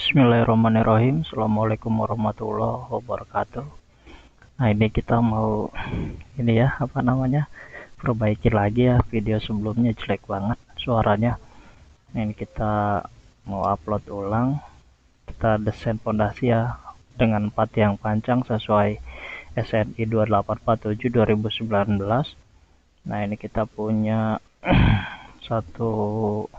Bismillahirrahmanirrahim. Assalamualaikum warahmatullahi wabarakatuh. Nah, ini kita mau ini ya, perbaiki lagi ya, video sebelumnya jelek banget suaranya. Nah, ini kita mau upload ulang. Kita desain fondasi ya dengan 4 tiang panjang sesuai SNI 2847 2019. Nah, ini kita punya satu,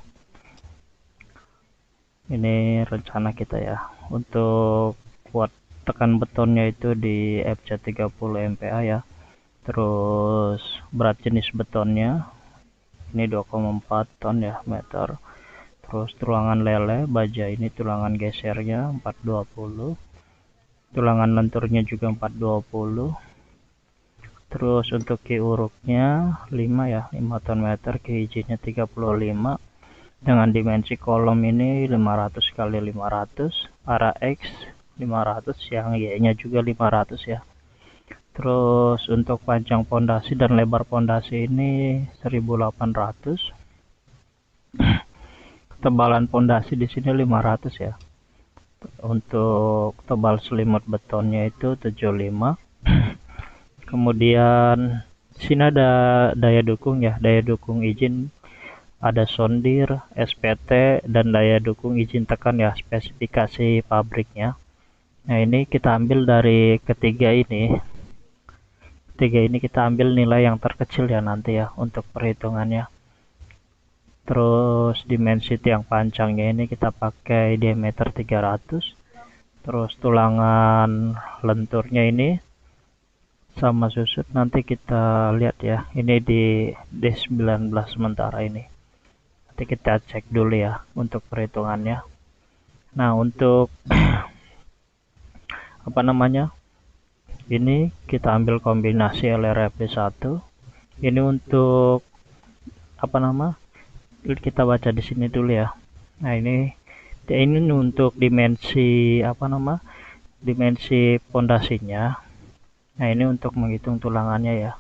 ini rencana kita ya untuk kuat tekan betonnya itu di FC 30 MPa ya. Terus berat jenis betonnya ini 2,4 ton ya meter. Terus tulangan lele baja ini tulangan gesernya 420, tulangan lenturnya juga 420. Terus untuk ki uruknya 5 ya, 5 ton meter, ki izinnya 35 dengan dimensi kolom ini 500 kali 500, arah X 500, yang Y nya juga 500 ya. Terus untuk panjang pondasi dan lebar pondasi ini 1800. Ketebalan pondasi di sini 500 ya. Untuk tebal selimut betonnya itu 75. Kemudian sini ada daya dukung ya, daya dukung izin, ada sondir, SPT, dan daya dukung izin tekan ya, spesifikasi pabriknya. Nah, ini kita ambil dari ketiga ini. Ketiga ini kita ambil nilai yang terkecil ya nanti ya untuk perhitungannya. Terus dimensi tiang panjangnya ini kita pakai diameter 300. Terus tulangan lenturnya ini sama susut nanti kita lihat ya. Ini di D19 sementara ini. Nanti kita cek dulu ya untuk perhitungannya. Nah, untuk ini kita ambil kombinasi LRFP1. Ini untuk kita baca di sini dulu ya. Nah, ini untuk dimensi dimensi pondasinya. Nah, ini untuk menghitung tulangannya ya.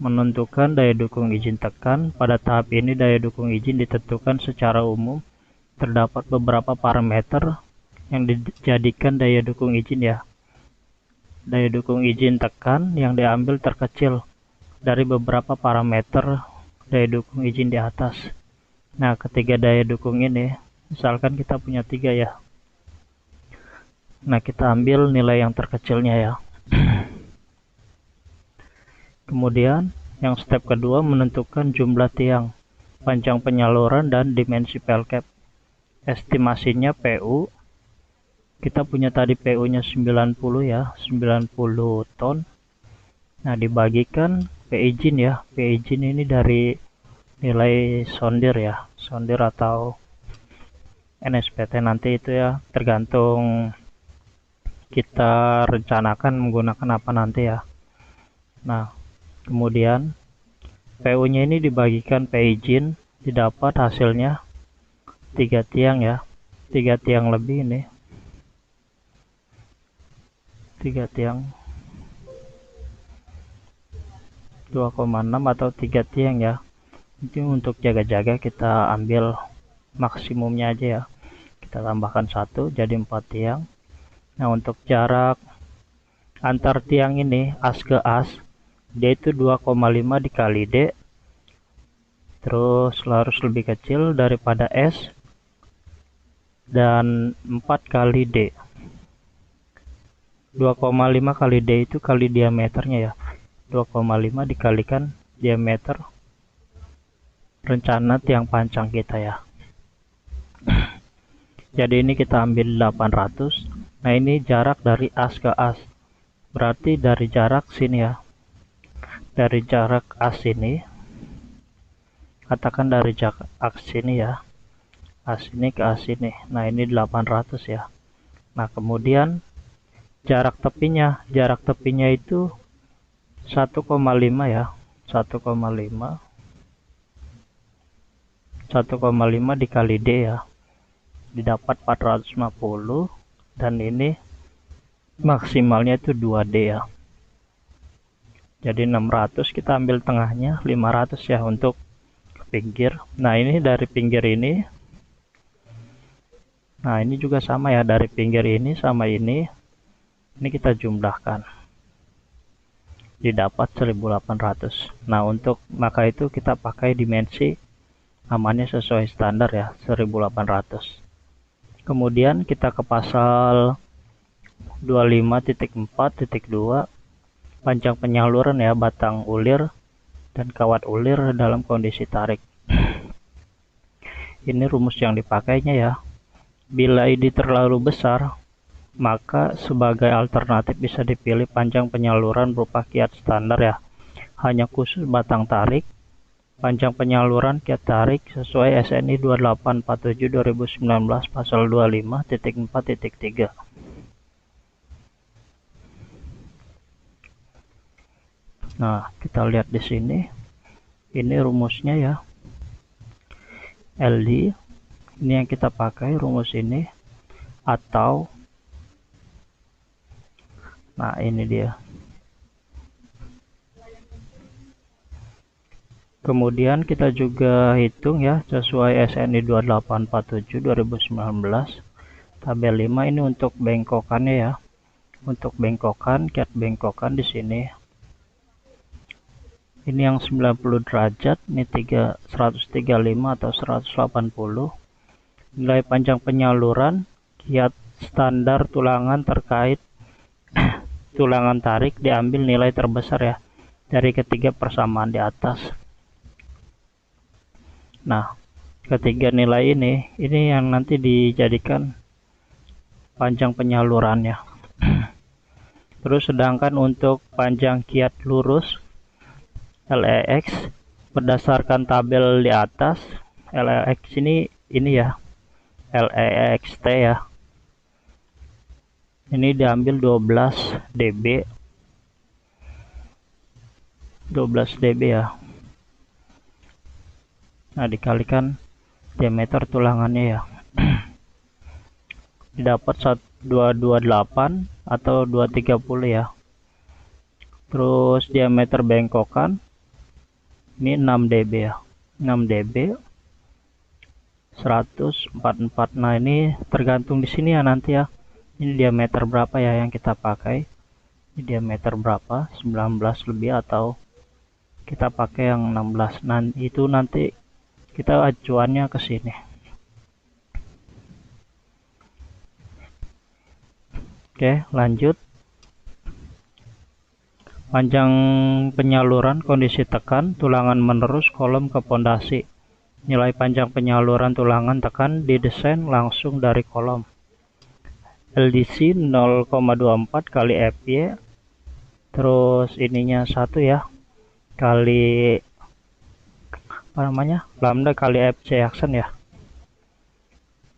Menentukan daya dukung izin tekan. Pada tahap ini daya dukung izin ditentukan secara umum. Terdapat beberapa parameter yang dijadikan daya dukung izin ya. Daya dukung izin tekan yang diambil terkecil dari beberapa parameter daya dukung izin di atas. Nah, ketiga daya dukung ini, misalkan kita punya 3 ya. Nah, kita ambil nilai yang terkecilnya ya. Kemudian yang step kedua menentukan jumlah tiang, panjang penyaluran, dan dimensi pelcap. Estimasinya PU, kita punya tadi PU nya 90 ya, 90 ton. Nah, dibagikan P izin ya. P izin ini dari nilai sondir ya, sondir atau NSPT nanti itu ya, tergantung kita rencanakan menggunakan apa nanti ya. Nah, kemudian PU nya ini dibagikan P izin, didapat hasilnya 3 tiang ya, 3 tiang lebih ini, 3 tiang 2,6 atau 3 tiang ya. Itu untuk jaga-jaga kita ambil maksimumnya aja ya, kita tambahkan 1 jadi 4 tiang. Nah, untuk jarak antar tiang ini as ke as, dia itu 2,5 dikali D, terus harus lebih kecil daripada S, dan 4 kali D. 2,5 kali D itu kali diameternya ya, 2,5 dikalikan diameter rencana tiang panjang kita ya. Jadi ini kita ambil 800. Nah, ini jarak dari as ke as, berarti dari jarak sini ya, dari jarak as ini, katakan dari jarak as ini ya, as ini ke as ini. Nah, ini 800 ya. Nah, kemudian jarak tepinya itu 1,5 ya, 1,5 dikali D ya, didapat 450, dan ini maksimalnya itu 2D ya. Jadi 600, kita ambil tengahnya 500 ya untuk ke pinggir. Nah, ini dari pinggir ini Nah, ini juga sama ya, dari pinggir ini sama ini kita jumlahkan. Didapat 1800. Nah, untuk maka itu kita pakai dimensi namanya sesuai standar ya, 1800. Kemudian kita ke pasal 25.4.2 panjang penyaluran ya, batang ulir dan kawat ulir dalam kondisi tarik. Ini rumus yang dipakainya ya. Bila ID terlalu besar, maka sebagai alternatif bisa dipilih panjang penyaluran berupa kiat standar ya, hanya khusus batang tarik, panjang penyaluran kiat tarik sesuai SNI 2847 2019 pasal 25.4.3. Nah, kita lihat di sini. Ini rumusnya ya. LD ini yang kita pakai rumus ini, atau nah ini dia. Kemudian kita juga hitung ya sesuai SNI 2847 2019 tabel 5 ini untuk bengkokannya ya. Untuk bengkokan, kiat bengkokan di sini. Ini yang 90 derajat, ini 135 atau 180. Nilai panjang penyaluran kiat standar tulangan terkait tulangan tarik diambil nilai terbesar ya dari ketiga persamaan di atas. Nah, ketiga nilai ini yang nanti dijadikan panjang penyalurannya. Terus sedangkan untuk panjang kiat lurus LEX berdasarkan tabel di atas, LEX ini ya, LEXT ya. Ini diambil 12 dB. 12 dB ya. Nah, dikalikan diameter tulangannya ya. Didapat 228 atau 230 ya. Terus diameter bengkokan ini 6 dB ya. 6 dB 144. Nah, ini tergantung di sini ya nanti ya. Ini diameter berapa ya yang kita pakai. Ini diameter berapa? 19 lebih atau kita pakai yang 16. Nah, itu nanti kita acuannya ke sini. Oke, lanjut. Panjang penyaluran kondisi tekan tulangan menerus kolom ke pondasi. Nilai panjang penyaluran tulangan tekan didesain langsung dari kolom. LDC 0,24 kali FY. Terus ininya 1 ya. Kali apa namanya? Lambda kali FC aksen ya.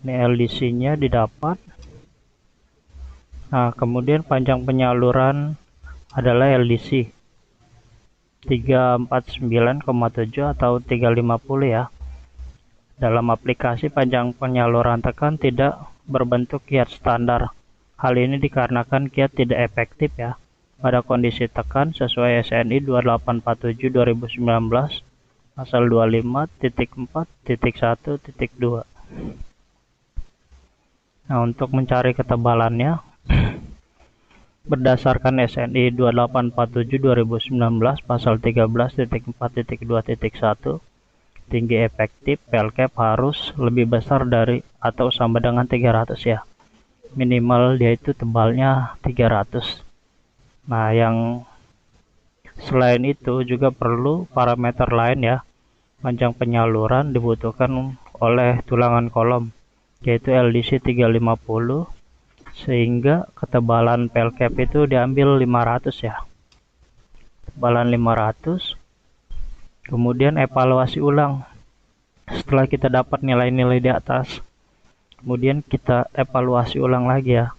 Ini LDC-nya didapat. Nah, kemudian panjang penyaluran adalah LDC 349,7 atau 350 ya. Dalam aplikasi panjang penyaluran tekan tidak berbentuk kiat standar. Hal ini dikarenakan kiat tidak efektif ya pada kondisi tekan sesuai SNI 2847 2019 pasal 25.4.1.2. Nah, untuk mencari ketebalannya berdasarkan SNI 2847 2019 pasal 13.4.2.1, tinggi efektif PLCAP harus lebih besar dari atau sama dengan 300 ya. Minimal dia itu tebalnya 300. Nah, yang selain itu juga perlu parameter lain ya. Panjang penyaluran dibutuhkan oleh tulangan kolom yaitu LDC 350, sehingga ketebalan PLCAP itu diambil 500 ya. Tebalan 500. Kemudian evaluasi ulang. Setelah kita dapat nilai-nilai di atas, kemudian kita evaluasi ulang lagi ya.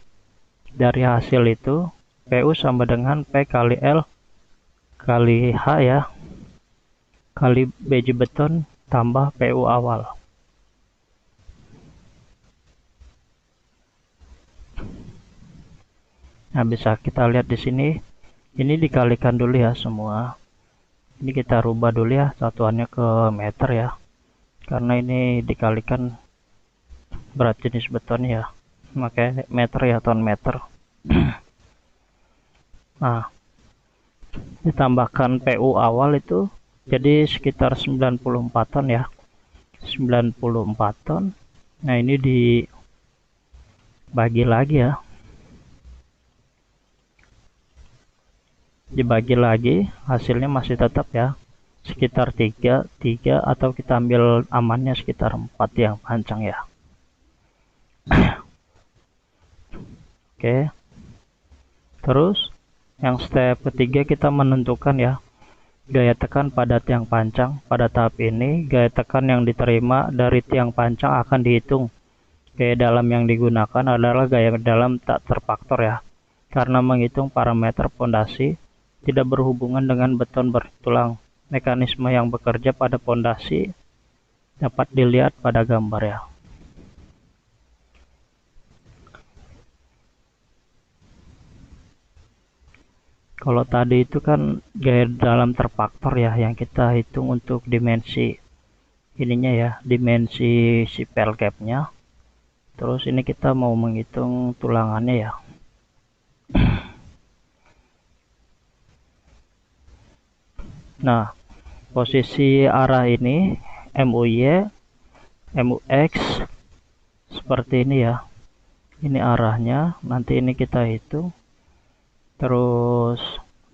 Dari hasil itu PU sama dengan P kali L kali H ya, kali biji beton tambah PU awal. Nah, bisa kita lihat di sini. Ini dikalikan dulu ya semua. Ini kita rubah dulu ya satuannya ke meter ya. Karena ini dikalikan berat jenis beton ya, pakai meter ya, ton meter. Nah, ditambahkan PU awal itu jadi sekitar 94 ton ya, 94 ton. Nah, ini dibagi lagi ya, dibagi lagi, hasilnya masih tetap ya sekitar 3 atau kita ambil amannya sekitar 4 yang pancang ya. Oke, terus yang step ketiga kita menentukan ya gaya tekan pada tiang pancang. Pada tahap ini gaya tekan yang diterima dari tiang pancang akan dihitung. Gaya dalam yang digunakan adalah gaya dalam tak terfaktor ya, karena menghitung parameter pondasi tidak berhubungan dengan beton bertulang. Mekanisme yang bekerja pada pondasi dapat dilihat pada gambar ya. Kalau tadi itu kan gaya dalam terfaktor ya yang kita hitung untuk dimensi ininya ya, dimensi si pel cap-nya. Terus ini kita mau menghitung tulangannya ya. Nah, posisi arah ini MUY, MUX seperti ini ya. Ini arahnya, nanti ini kita hitung. Terus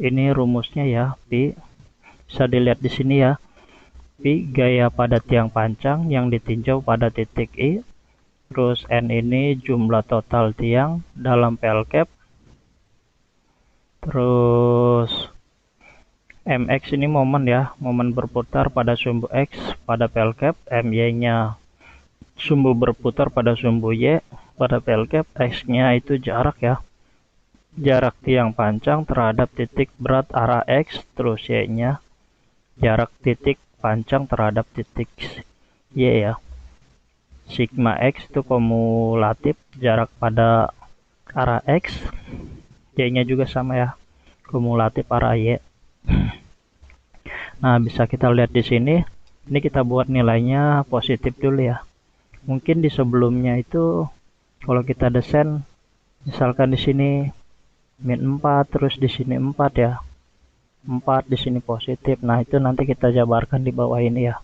ini rumusnya ya, Pi. Bisa dilihat di sini ya. Pi gaya pada tiang pancang yang ditinjau pada titik I. Terus N ini jumlah total tiang dalam pel cap. Terus MX ini momen ya, momen berputar pada sumbu X pada pel cap. MY-nya sumbu berputar pada sumbu Y pada pel cap. X-nya itu jarak ya, jarak tiang pancang terhadap titik berat arah X. Terus Y-nya jarak titik pancang terhadap titik Y ya. Sigma X itu kumulatif jarak pada arah X. Y-nya juga sama ya, kumulatif arah Y. Nah, bisa kita lihat di sini. Ini kita buat nilainya positif dulu ya. Mungkin di sebelumnya itu kalau kita desain misalkan di sini min 4, terus di sini 4 ya. 4 di sini positif. Nah, itu nanti kita jabarkan di bawah ini ya.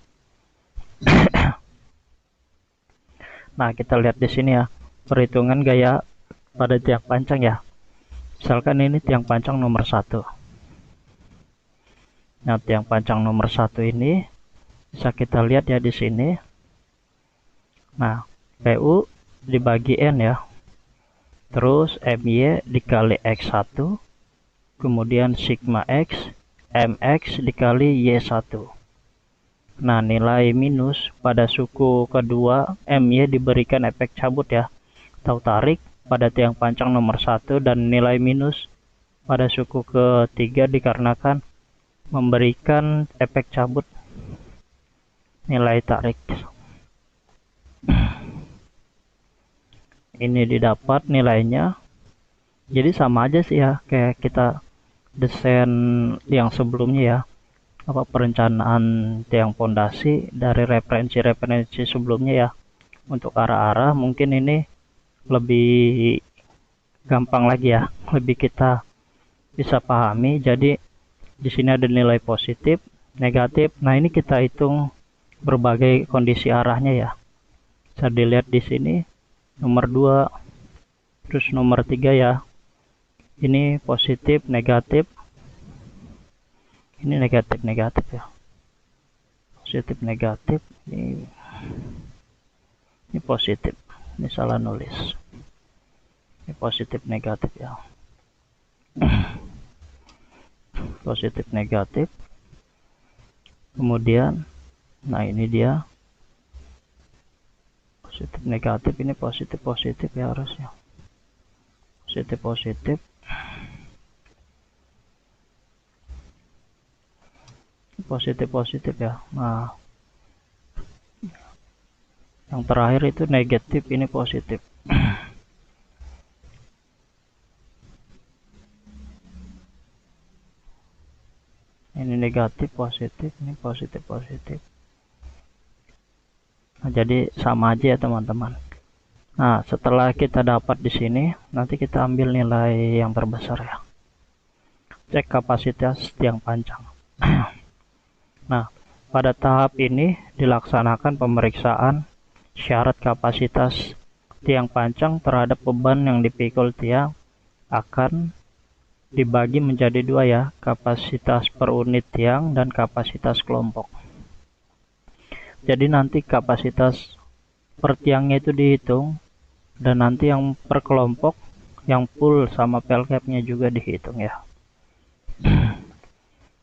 Nah, kita lihat di sini ya. Perhitungan gaya pada tiang pancang ya. Misalkan ini tiang pancang nomor 1. Nah, tiang pancang nomor 1 ini bisa kita lihat ya di sini. Nah, PU dibagi N ya. Terus MY dikali X1, kemudian sigma X, MX dikali Y1. Nah, nilai minus pada suku kedua MY diberikan efek cabut ya, atau tarik pada tiang pancang nomor 1, dan nilai minus pada suku ketiga dikarenakan memberikan efek cabut nilai tarik. Ini didapat nilainya, jadi sama aja sih ya kayak kita desain yang sebelumnya ya, apa perencanaan tiang pondasi dari referensi sebelumnya ya. Untuk arah-arah mungkin ini lebih gampang lagi ya, lebih kita bisa pahami. Jadi di sini ada nilai positif, negatif. Nah, ini kita hitung berbagai kondisi arahnya ya. Bisa dilihat di sini nomor 2, terus nomor 3 ya. Ini positif, negatif. Ini negatif ya. Positif, negatif. Ini positif. Ini salah nulis. Ini positif, negatif ya. Positif, negatif. Kemudian, nah ini dia. Positif, negatif. Ini positif ya harusnya. Positif. Positif ya. Nah, yang terakhir itu negatif, ini positif. Ini negatif, positif, ini positif. Nah, jadi sama aja ya teman-teman. Nah, setelah kita dapat di sini, nanti kita ambil nilai yang terbesar ya. Cek kapasitas tiang panjang. Nah, pada tahap ini dilaksanakan pemeriksaan syarat kapasitas tiang panjang terhadap beban yang dipikul tiang akan dibagi menjadi dua ya, kapasitas per unit tiang dan kapasitas kelompok. Jadi nanti kapasitas per tiangnya itu dihitung, dan nanti yang per kelompok, yang full sama pelcapnya juga dihitung ya.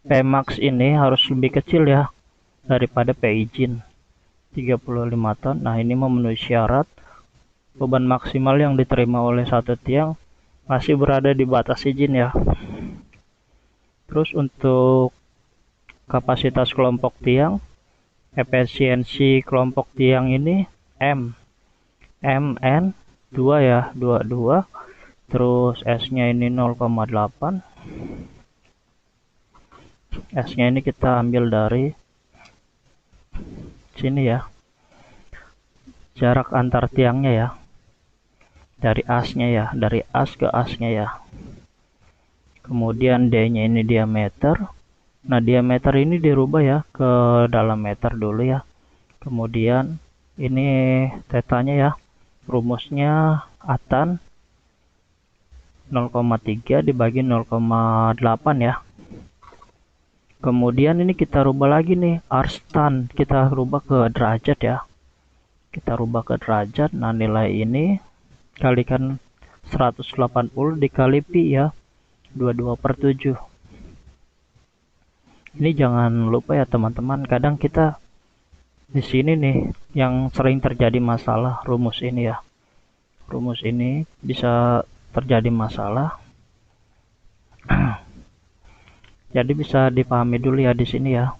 Pmax ini harus lebih kecil ya daripada P-izin 35 ton. Nah, ini memenuhi syarat beban maksimal yang diterima oleh satu tiang masih berada di batas izin ya. Terus untuk kapasitas kelompok tiang, efisiensi kelompok tiang ini MN 2 ya, 22. Terus S-nya ini 0,8. S-nya ini kita ambil dari sini ya. Jarak antar tiangnya ya. Dari asnya ya, dari as ke asnya ya. Kemudian D-nya ini diameter. Nah, diameter ini dirubah ya ke dalam meter dulu ya. Kemudian ini tetanya ya. Rumusnya atan 0,3 dibagi 0,8 ya. Kemudian ini kita rubah lagi nih, arstan kita rubah ke derajat ya. Kita rubah ke derajat. Nah, nilai ini kalikan 180 dikali pi ya, 22/7. Ini jangan lupa ya teman-teman, kadang kita di sini nih yang sering terjadi masalah rumus ini ya. Rumus ini bisa terjadi masalah. Jadi bisa dipahami dulu ya di sini ya.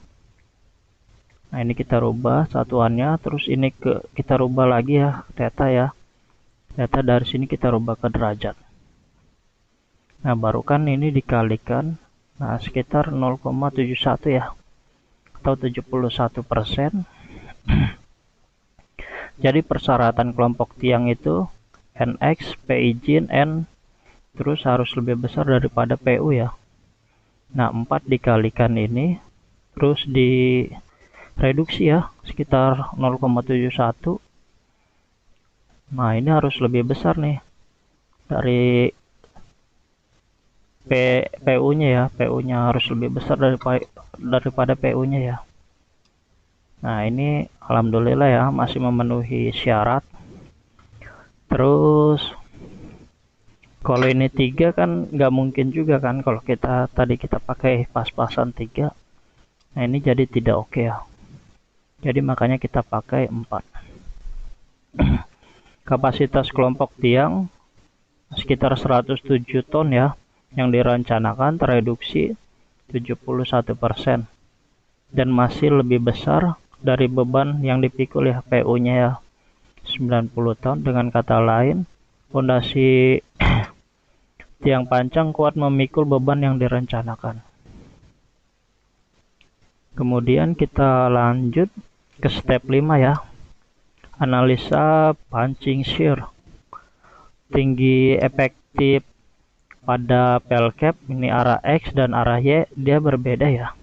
Nah, ini kita rubah satuannya, terus ini kita rubah lagi ya, theta ya. Theta dari sini kita rubah ke derajat. Nah, baru kan ini dikalikan, nah sekitar 0,71 ya, atau 71%. Jadi persyaratan kelompok tiang itu NX, P izin, N terus harus lebih besar daripada PU ya. Nah, 4 dikalikan ini, terus direduksi ya, sekitar 0,71. Nah, ini harus lebih besar nih dari PU-nya ya. PU-nya harus lebih besar daripada PU-nya ya. Nah, ini alhamdulillah ya, masih memenuhi syarat. Terus kalau ini 3 kan nggak mungkin juga kan kalau tadi kita pakai pas-pasan 3. Nah, ini jadi tidak oke ya. Jadi makanya kita pakai 4. Kapasitas kelompok tiang sekitar 107 ton ya, yang direncanakan tereduksi 71% dan masih lebih besar dari beban yang dipikul ya, PU-nya ya 90 ton. Dengan kata lain, fondasi tiang panjang kuat memikul beban yang direncanakan. Kemudian kita lanjut ke step 5 ya. Analisa punching shear. Tinggi efektif pada pelcap ini arah X dan arah Y dia berbeda ya.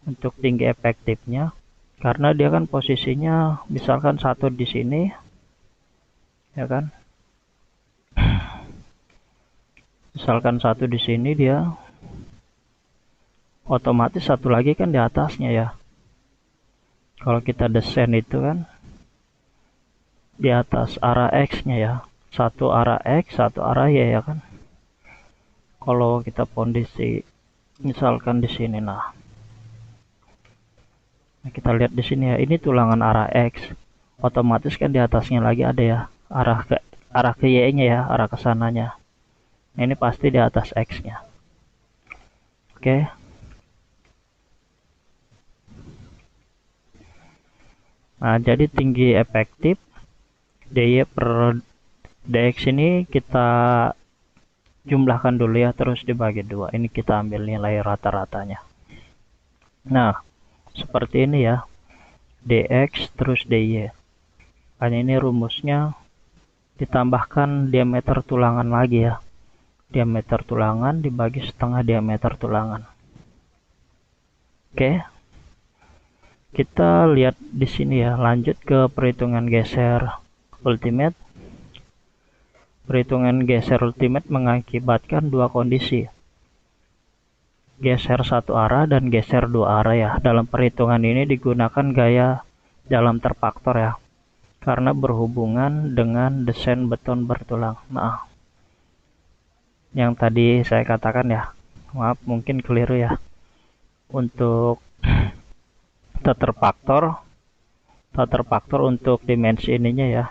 Untuk tinggi efektifnya, karena dia kan posisinya misalkan satu di sini ya kan. Misalkan satu di sini, dia otomatis satu lagi kan di atasnya ya. Kalau kita desain itu kan di atas arah X-nya ya. Satu arah X, satu arah Y ya kan. Kalau kita kondisi misalkan di sini, nah kita lihat di sini ya, ini tulangan arah X. Otomatis kan di atasnya lagi ada ya arah ke Y-nya ya, arah ke sananya. Nah, ini pasti di atas X-nya. Oke. Nah, jadi tinggi efektif DY per DX ini kita jumlahkan dulu ya, terus dibagi 2. Ini kita ambil nilai rata-ratanya. Nah, seperti ini ya, DX terus DY. Hanya ini rumusnya ditambahkan diameter tulangan lagi ya. Diameter tulangan dibagi setengah diameter tulangan. Oke. Kita lihat di sini ya, lanjut ke perhitungan geser ultimate. Perhitungan geser ultimate mengakibatkan dua kondisi. Geser satu arah dan geser dua arah ya. Dalam perhitungan ini digunakan gaya dalam terfaktor ya, karena berhubungan dengan desain beton bertulang. Nah, yang tadi saya katakan ya, maaf mungkin keliru ya. Untuk terfaktor untuk dimensi ininya ya,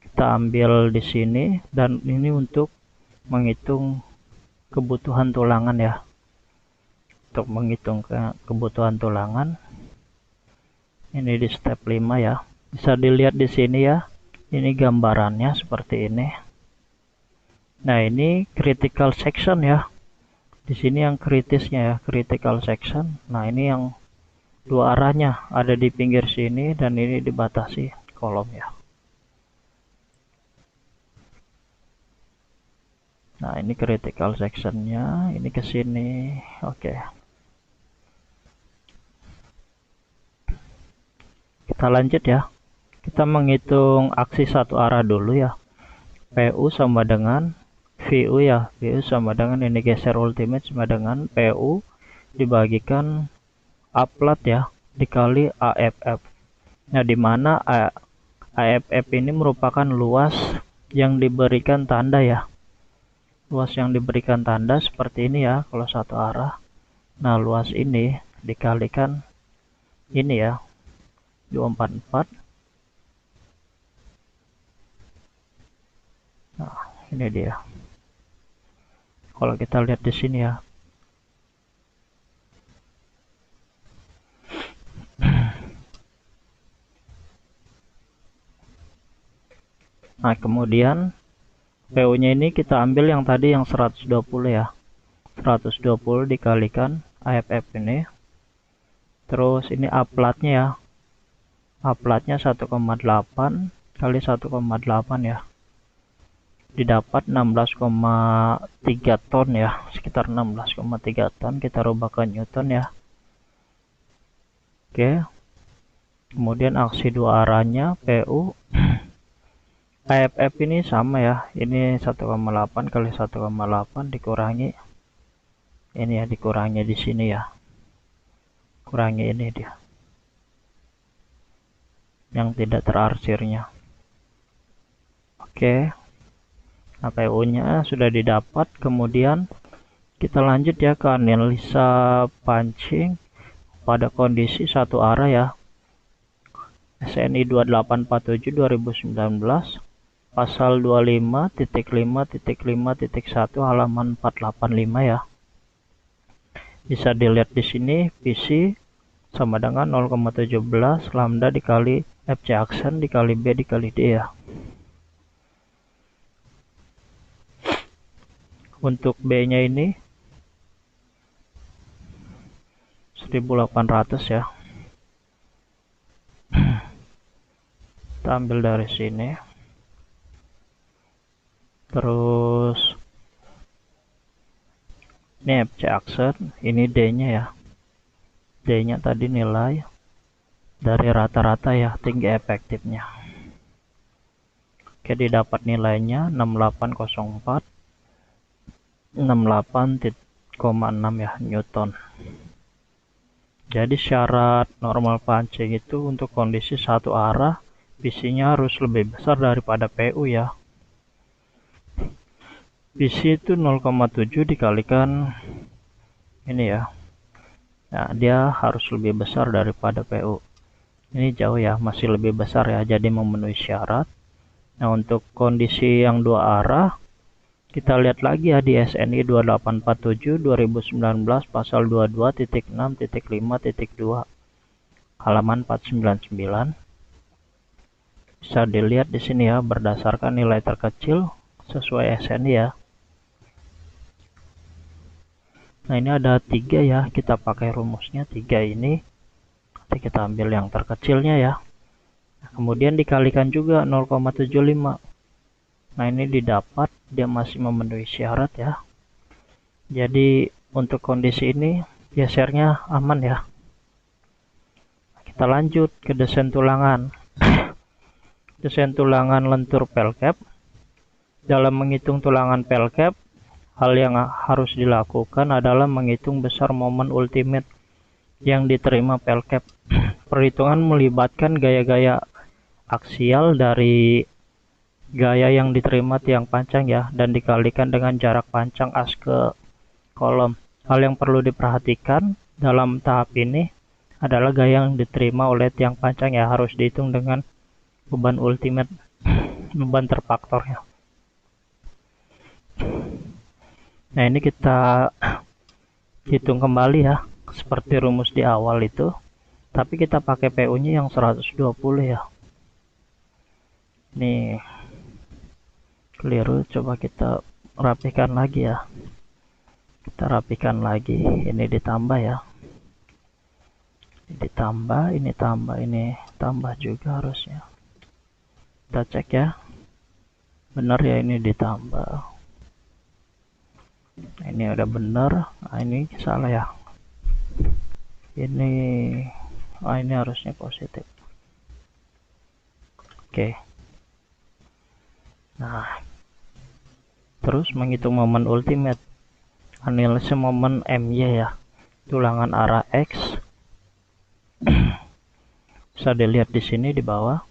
kita ambil di sini, dan ini untuk menghitung kebutuhan tulangan ya. Untuk menghitung kebutuhan tulangan, ini di step 5 ya. Bisa dilihat di sini ya. Ini gambarannya seperti ini. Nah, ini critical section ya. Di sini yang kritisnya ya, critical section. Nah, ini yang dua arahnya ada di pinggir sini, dan ini dibatasi kolom ya. Nah, ini critical sectionnya, ini ke sini. Oke. Kita lanjut ya. Kita menghitung aksi satu arah dulu ya. PU sama dengan VU ya. VU sama dengan ini geser ultimate sama dengan PU dibagikan A plat ya dikali AFF. Nah, di mana AFF ini merupakan luas yang diberikan tanda ya. Luas yang diberikan tanda seperti ini ya kalau satu arah. Nah, luas ini dikalikan ini ya, 244. Nah, ini dia. Kalau kita lihat di sini ya. Nah, kemudian PU-nya ini kita ambil yang tadi yang 120 ya. 120 dikalikan AFF ini. Terus ini A platnya ya. A platnya 1,8 kali 1,8 ya. Didapat 16,3 ton ya. Sekitar 16,3 ton. Kita rubah ke Newton ya. Oke. Kemudian aksi dua arahnya PU. AFF ini sama ya. Ini 1,8 kali 1,8 dikurangi. Ini ya, dikurangi di sini ya. Kurangi ini dia. Yang tidak terarsirnya. Oke. Nah, PU-nya sudah didapat. Kemudian kita lanjut ya ke analisa punching pada kondisi satu arah ya. SNI 2847 2019 pasal 25.5.5.1 halaman 485 ya. Bisa dilihat di sini PC sama dengan 0,17 lambda dikali FC aksen dikali B dikali D ya. Untuk B-nya ini 1800 ya. Kita ambil dari sini. Terus ini FC aksen, ini D-nya ya. D-nya tadi nilai dari rata-rata ya, tinggi efektifnya. Oke, didapat nilainya 6804 68,6 ya Newton. Jadi syarat normal pancing itu untuk kondisi satu arah PC-nya harus lebih besar daripada PU ya. PC itu 0,7 dikalikan ini ya. Nah, dia harus lebih besar daripada PU. Ini jauh ya, masih lebih besar ya, jadi memenuhi syarat. Nah, untuk kondisi yang dua arah kita lihat lagi ya di SNI 2847 2019 pasal 22.6.5.2 halaman 499. Bisa dilihat di sini ya, berdasarkan nilai terkecil sesuai SNI ya. Nah, ini ada 3 ya, kita pakai rumusnya 3 ini. Nanti kita ambil yang terkecilnya ya. Nah, kemudian dikalikan juga 0,75. Nah, ini didapat, dia masih memenuhi syarat ya. Jadi untuk kondisi ini gesernya aman ya. Kita lanjut ke desain tulangan. Desain tulangan lentur pel cap. Dalam menghitung tulangan pel cap, hal yang harus dilakukan adalah menghitung besar momen ultimate yang diterima pel cap. Perhitungan melibatkan gaya-gaya aksial dari gaya yang diterima tiang pancang ya, dan dikalikan dengan jarak pancang as ke kolom. Hal yang perlu diperhatikan dalam tahap ini adalah gaya yang diterima oleh tiang pancang ya, harus dihitung dengan beban ultimate, beban terfaktor ya. Nah, ini kita hitung kembali ya, seperti rumus di awal itu, tapi kita pakai PU nya yang 120 ya. Nih keliru, coba kita rapikan lagi ya. Kita rapikan lagi, ini ditambah ya, ditambah, ini tambah, ini tambah juga harusnya. Kita cek ya, benar ya, ini ditambah. Ini udah benar. Nah, ini salah ya, ini harusnya positif. Oke. Nah, terus menghitung momen ultimate, analisis momen MY ya, tulangan arah X. Bisa dilihat di sini di bawah,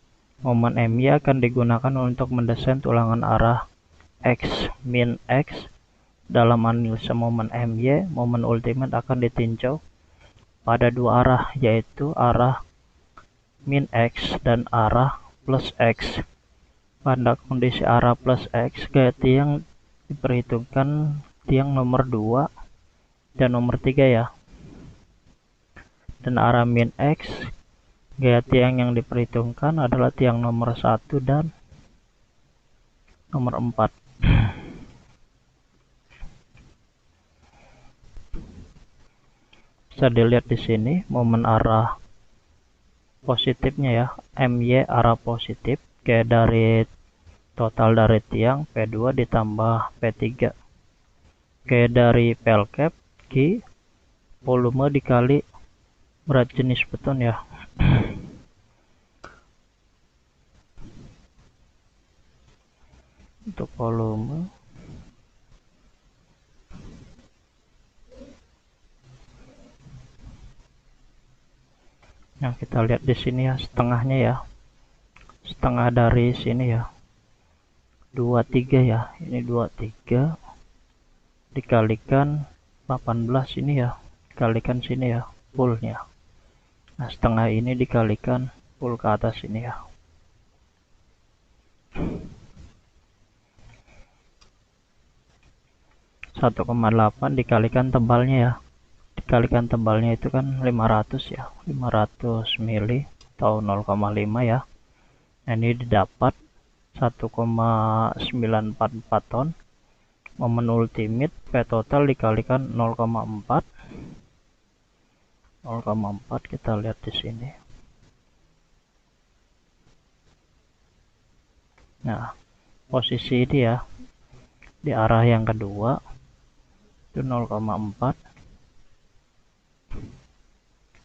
momen MY akan digunakan untuk mendesain tulangan arah X min X. Dalam analisa momen MY, momen ultimate akan ditinjau pada dua arah, yaitu arah min X dan arah plus X. Pada kondisi arah plus X, gaya tiang diperhitungkan tiang nomor 2 dan nomor 3 ya. Dan arah min X, gaya tiang yang diperhitungkan adalah tiang nomor 1 dan nomor 4. Bisa dilihat di sini momen arah positifnya ya, MY arah positif, kayak dari total dari tiang P2 ditambah P3, kayak dari pel cap Q volume dikali berat jenis beton ya. Untuk volume yang kita lihat di sini ya, setengahnya ya, setengah dari sini ya, 23 ya, ini 23 dikalikan 18 ini ya, dikalikan sini ya, fullnya. Nah, setengah ini dikalikan full ke atas ini ya. Satu 1,8 dikalikan tebalnya ya, dikalikan tebalnya itu kan 500 ya, 500 mili atau 0,5 ya. Nah, ini didapat 1,944 ton. Momen ultimate P total dikalikan 0,4. 0,4 kita lihat di sini. Nah, posisi ini ya, di arah yang kedua itu 0,4.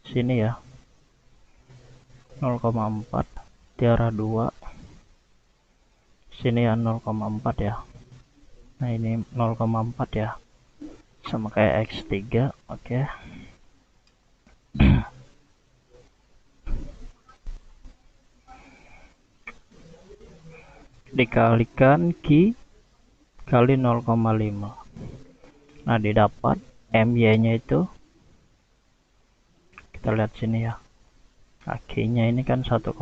Sini ya, 0,4 di arah 2. Sini ya 0,4 ya. Nah, ini 0,4 ya, sama kayak X3. Oke. Dikalikan Q kali 0,5. Nah, didapat MY nya itu, kita lihat sini ya, Q nya ini kan 1,94.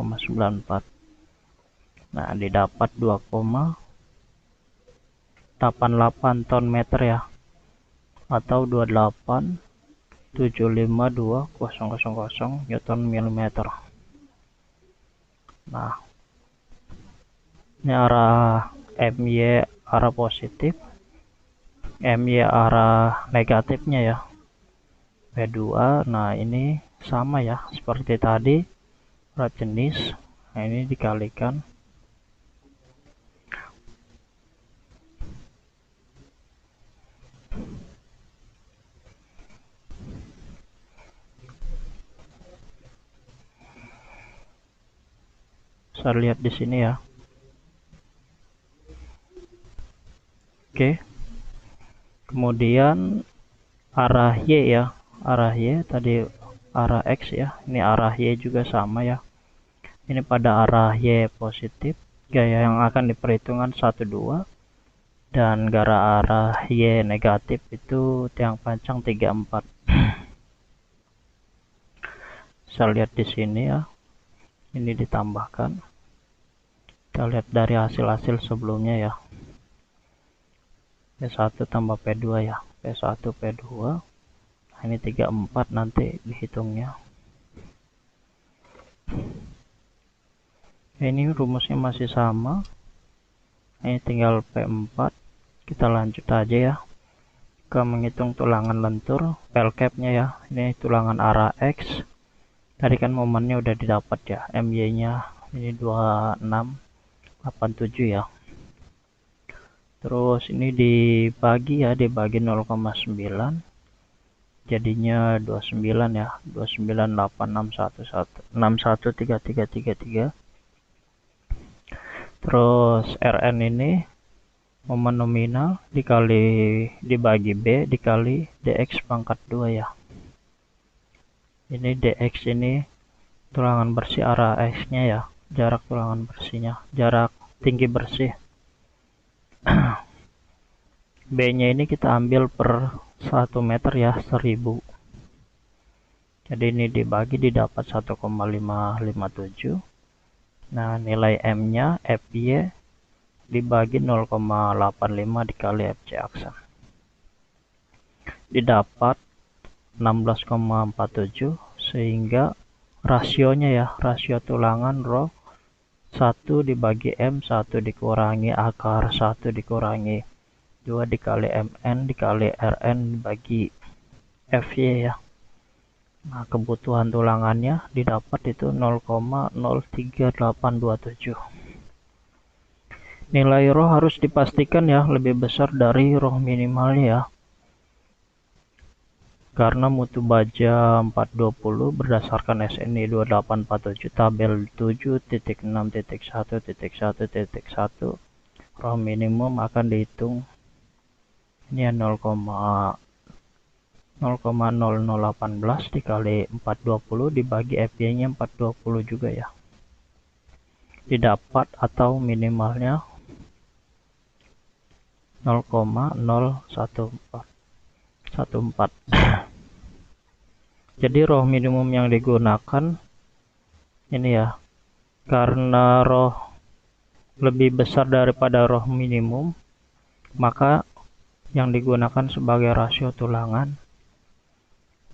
Nah, didapat 2,88 ton meter ya, atau 28,752,000 Newton milimeter. Nah, ini arah MY arah positif, MY arah negatifnya ya, P2. Nah, ini sama ya seperti tadi, berat jenis. Nah, ini dikalikan Bisa lihat di sini ya. Oke. Kemudian arah Y ya. Arah Y tadi arah X ya. Ini arah Y juga sama ya. Ini pada arah Y positif. Gaya yang akan diperhitungkan 1, 2. Dan gara arah Y negatif itu tiang panjang 3, 4. Bisa lihat di sini ya. Ini ditambahkan. Kita lihat dari hasil-hasil sebelumnya ya. P1 tambah P2 ya. P1 P2. Nah, ini 3, 4 nanti dihitungnya. Ini rumusnya masih sama. Ini tinggal P4. Kita lanjut aja ya ke menghitung tulangan lentur pel cap-nya ya. Ini tulangan arah X. Tadi kan momennya udah didapat ya. MY-nya ini 2687 ya. Terus ini dibagi ya, dibagi 0,9. Jadinya 29 ya. 298611333. Terus Rn ini momen nominal dibagi B dikali dx pangkat 2 ya. Ini dx ini tulangan bersih arah x-nya ya, jarak tulangan bersihnya, jarak tinggi bersih. B-nya ini kita ambil per 1 meter ya, 1000. Jadi ini dibagi didapat 1,557. Nah, nilai M-nya FY dibagi 0,85 dikali FC aksen. Didapat 16,47 sehingga rasionya ya, rasio tulangan rho 1 dibagi M, 1 dikurangi akar 1 dikurangi 2 dikali MN dikali RN dibagi FY ya. Nah, kebutuhan tulangannya didapat itu 0,03827. Nilai rho harus dipastikan ya lebih besar dari rho minimalnya ya. Karena mutu baja 420 berdasarkan SNI 2847 tabel 7.6.1.1.1 rho minimum akan dihitung ini ya 0,0018 dikali 420 dibagi FY nya 420 juga ya. Didapat atau minimalnya 0,014. Jadi rho minimum yang digunakan ini ya, karena rho lebih besar daripada rho minimum, maka yang digunakan sebagai rasio tulangan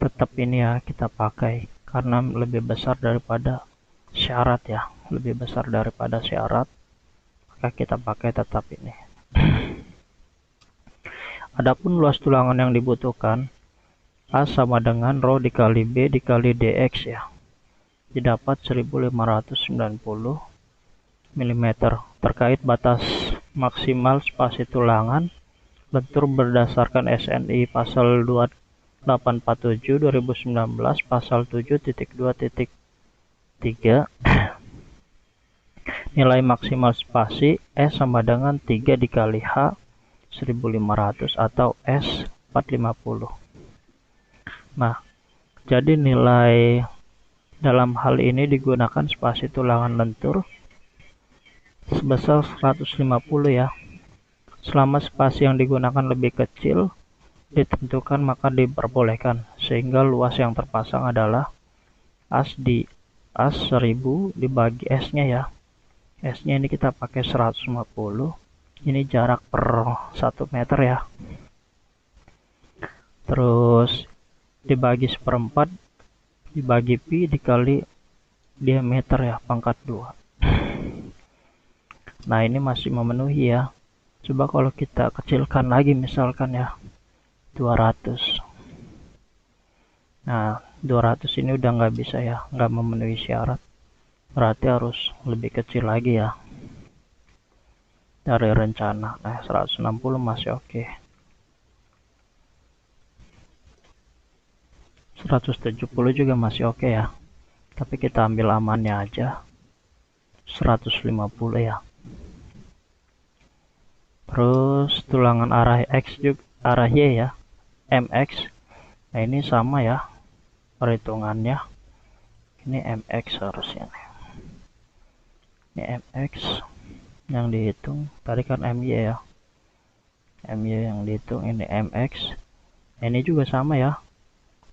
tetap ini ya kita pakai karena lebih besar daripada syarat ya, lebih besar daripada syarat, maka kita pakai tetap ini. Adapun luas tulangan yang dibutuhkan A sama dengan rho dikali B dikali dx ya. Didapat 1590 mm. Terkait batas maksimal spasi tulangan lentur berdasarkan SNI pasal 2847 2019 pasal 7.2.3 nilai maksimal spasi S sama dengan 3 dikali H 1500 atau S 450. Nah, jadi nilai dalam hal ini digunakan spasi tulangan lentur sebesar 150 ya. Selama spasi yang digunakan lebih kecil ditentukan maka diperbolehkan, sehingga luas yang terpasang adalah as 1000 dibagi S-nya ya. S-nya ini kita pakai 150. Ini jarak per 1 meter ya. Terus dibagi 1/4 dibagi pi dikali diameter ya, pangkat 2. Nah, ini masih memenuhi ya. Coba kalau kita kecilkan lagi misalkan ya 200. Nah, 200 ini udah nggak bisa ya, nggak memenuhi syarat. Berarti harus lebih kecil lagi ya dari rencana. Nah, 160 masih oke. 170 juga masih oke ya. Tapi kita ambil amannya aja. 150 ya. Terus tulangan arah X juga, arah Y ya, MX. Nah ini sama ya perhitungannya. Ini MX harusnya. Ini MX yang dihitung. Tadi kan MY ya. MY yang dihitung, ini MX. Nah, ini juga sama ya.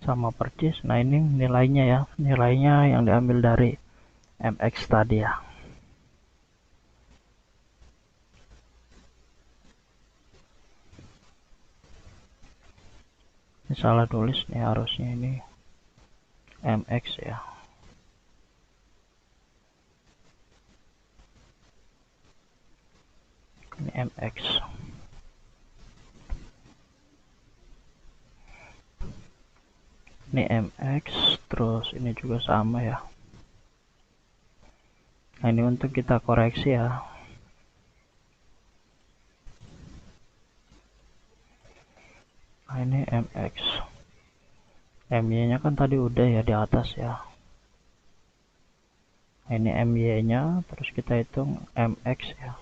Sama persis. Nah ini nilainya ya. Nilainya yang diambil dari MX tadi ya. Ini salah tulis nih, harusnya ini MX ya. Ini MX. Ini MX, terus ini juga sama ya. Nah ini untuk kita koreksi ya. Nah ini MX. MY nya kan tadi udah ya di atas ya. Nah, ini MY nya, terus kita hitung MX ya.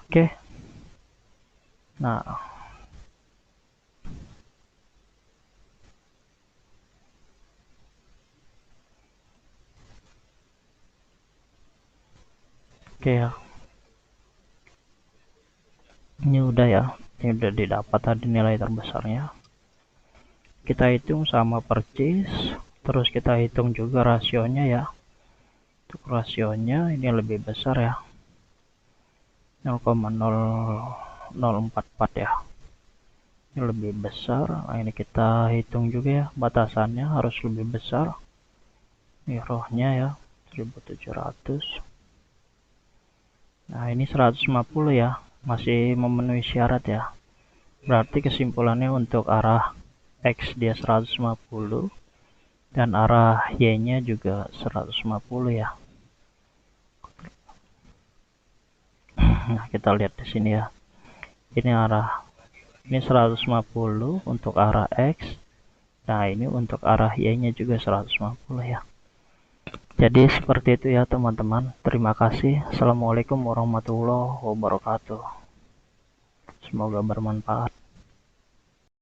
Oke. Nah, oke ya. Ini udah ya. Ini udah didapat tadi nilai terbesarnya. Kita hitung sama persis, terus kita hitung juga rasionya ya. Untuk rasionya ini lebih besar ya. 0,0044 ya. Ini lebih besar. Nah ini kita hitung juga ya, batasannya harus lebih besar. Ini rohnya ya, 1700. Nah ini 150 ya, masih memenuhi syarat ya. Berarti kesimpulannya untuk arah X dia 150 dan arah Y nya juga 150 ya. Nah kita lihat di sini ya, ini arah, ini 150 untuk arah X. Nah ini untuk arah Y nya juga 150 ya. Jadi seperti itu ya teman-teman. Terima kasih. Assalamualaikum warahmatullahi wabarakatuh. Semoga bermanfaat.